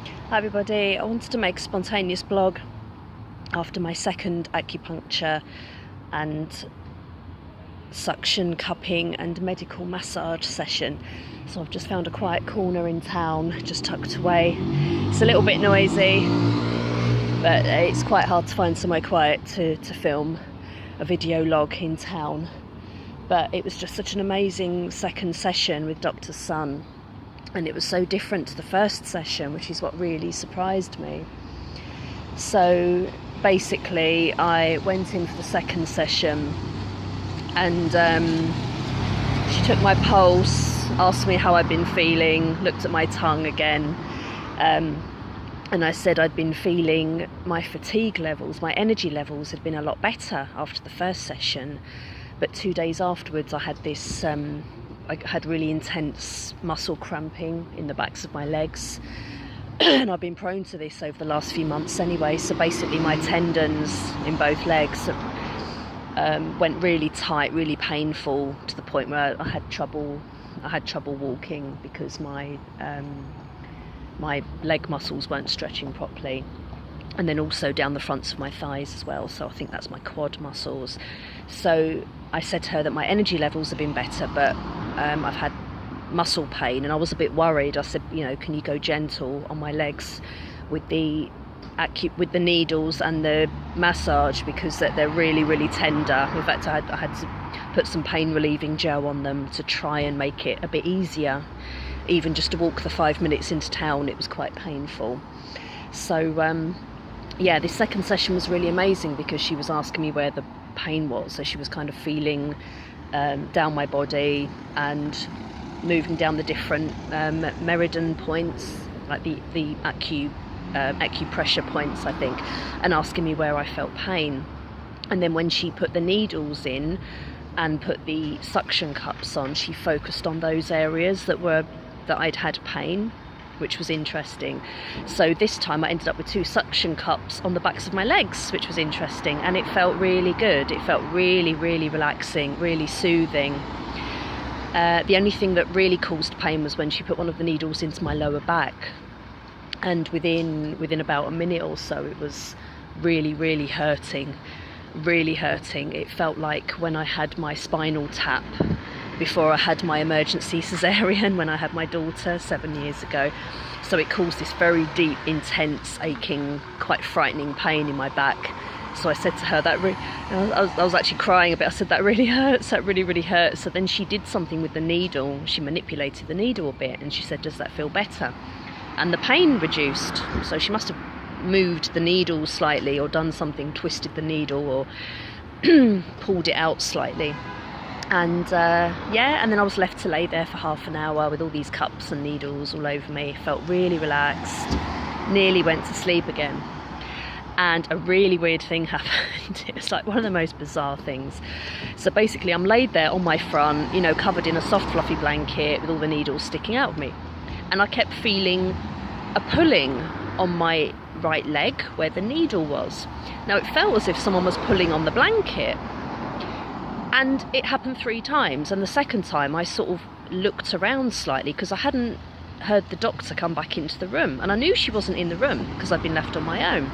Hi everybody, I wanted to make a spontaneous blog after my second acupuncture and suction cupping and medical massage session. So I've just found a quiet corner in town, just tucked away. It's a little bit noisy, but it's quite hard to find somewhere quiet to film a video log in town. But it was just such an amazing second session with Dr. Sun. And it was so different to the first session, which is what really surprised me. So basically I went in for the second session and she took my pulse, asked me how I'd been feeling, looked at my tongue again, and I said I'd been feeling my fatigue levels, my energy levels had been a lot better after the first session, but 2 days afterwards I had this I had really intense muscle cramping in the backs of my legs, and I've been prone to this over the last few months anyway. So basically my tendons in both legs went really tight, really painful, to the point where I had trouble walking because my leg muscles weren't stretching properly. And then also down the fronts of my thighs as well, so I think that's my quad muscles. So I said to her that my energy levels have been better, but I've had muscle pain, and I was a bit worried. I said, can you go gentle on my legs with the needles and the massage, because they're really, really tender. In fact, I had to put some pain relieving gel on them to try and make it a bit easier. Even just to walk the 5 minutes into town, it was quite painful. So yeah, this second session was really amazing because she was asking me where the pain was. So she was kind of feeling down my body and moving down the different meridian points, like the acupressure points, I think, and asking me where I felt pain. And then when she put the needles in and put the suction cups on, she focused on those areas that I'd had pain, which was interesting. So this time I ended up with 2 suction cups on the backs of my legs, which was interesting, and it felt really good. It felt really, really relaxing, really soothing. The only thing that really caused pain was when she put one of the needles into my lower back, and within about a minute or so it was really, really hurting. It felt like when I had my spinal tap before I had my emergency cesarean when I had my daughter 7 years ago. So it caused this very deep, intense, aching, quite frightening pain in my back. So I said to her, I was actually crying a bit. I said, that really hurts, that really, really hurts. So then she did something with the needle. She manipulated the needle a bit, and she said, does that feel better? And the pain reduced. So she must have moved the needle slightly, or done something, twisted the needle, or pulled it out slightly. And and then I was left to lay there for half an hour with all these cups and needles all over me. Felt really relaxed, nearly went to sleep again. And a really weird thing happened. It was like one of the most bizarre things. So basically I'm laid there on my front, covered in a soft fluffy blanket with all the needles sticking out of me. And I kept feeling a pulling on my right leg where the needle was. Now it felt as if someone was pulling on the blanket. And it happened 3 times, and the second time I sort of looked around slightly because I hadn't heard the doctor come back into the room, and I knew she wasn't in the room because I'd been left on my own.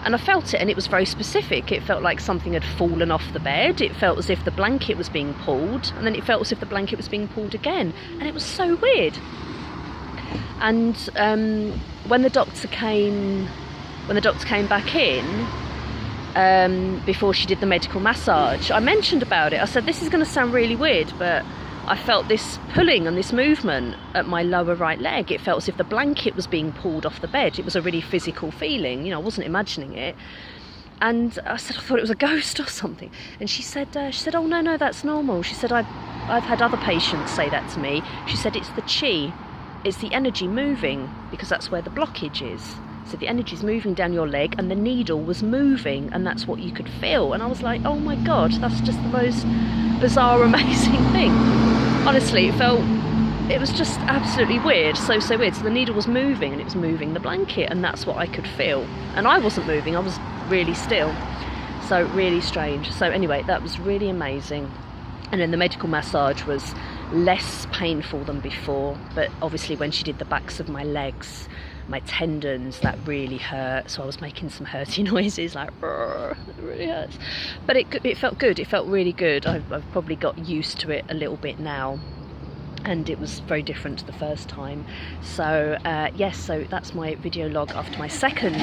And I felt it, and it was very specific. It felt like something had fallen off the bed. It felt as if the blanket was being pulled, and then it felt as if the blanket was being pulled again, and it was so weird. And when the doctor came back in, before she did the medical massage, I mentioned about it. I said, this is going to sound really weird, but I felt this pulling and this movement at my lower right leg. It felt as if the blanket was being pulled off the bed. It was a really physical feeling, I wasn't imagining it. And I said, I thought it was a ghost or something. And she said, oh no, that's normal. She said, I've had other patients say that to me. She said, it's the chi, it's the energy moving, because that's where the blockage is. So the energy's moving down your leg, and the needle was moving, and that's what you could feel. And I was like, oh my God, that's just the most bizarre, amazing thing. Honestly, it was just absolutely weird, so weird. So the needle was moving, and it was moving the blanket, and that's what I could feel. And I wasn't moving, I was really still. So really strange. So anyway, that was really amazing. And then the medical massage was less painful than before, but obviously when she did the backs of my legs, my tendons that really hurt, so I was making some hurty noises like it really hurts, but it felt good. It felt really good. I've probably got used to it a little bit now, and it was very different to the first time. So yes, so that's my video log after my second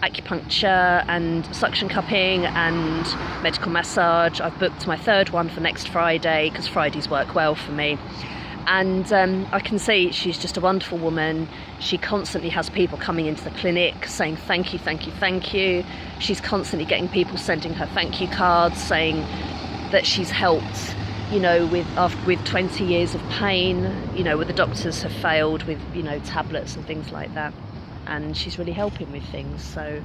acupuncture and suction cupping and medical massage. I've booked my third one for next Friday because Fridays work well for me. And I can see she's just a wonderful woman. She constantly has people coming into the clinic saying thank you, thank you, thank you. She's constantly getting people sending her thank you cards saying that she's helped, you know, with 20 years of pain, you know, where the doctors have failed with, you know, tablets and things like that. And she's really helping with things. So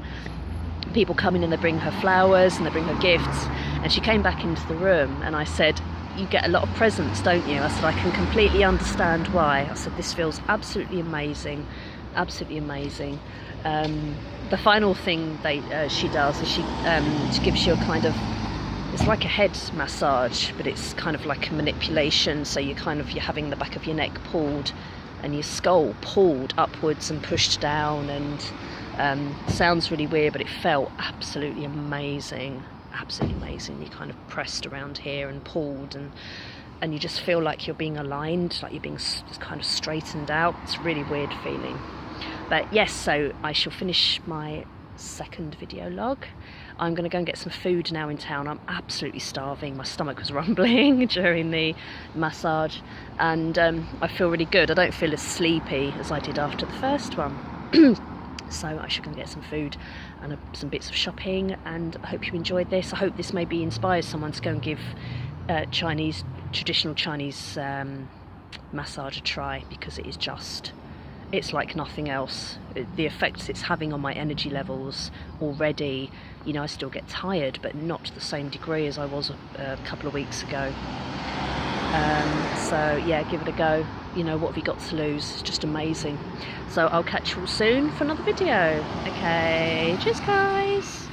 people come in and they bring her flowers and they bring her gifts. And she came back into the room and I said, you get a lot of presents, don't you? I said, I can completely understand why. I said, this feels absolutely amazing, absolutely amazing. The final thing she does is she gives you a kind of, it's like a head massage, but it's kind of like a manipulation. So you're having the back of your neck pulled and your skull pulled upwards and pushed down, and sounds really weird, but it felt absolutely amazing. Absolutely amazing. You kind of pressed around here and pulled, and you just feel like you're being aligned, like you're being kind of straightened out. It's a really weird feeling. But yes, so I shall finish my second video log. I'm going to go and get some food now in town. I'm absolutely starving. My stomach was rumbling during the massage, and I feel really good. I don't feel as sleepy as I did after the first one. So I should go and get some food and some bits of shopping, and I hope you enjoyed this. I hope this maybe inspires someone to go and give traditional Chinese massage a try, because it is it's like nothing else. The effects it's having on my energy levels already, you know, I still get tired, but not to the same degree as I was a couple of weeks ago. So yeah, give it a go. You know, what have you got to lose? It's just amazing. So I'll catch you all soon for another video. Okay, cheers guys.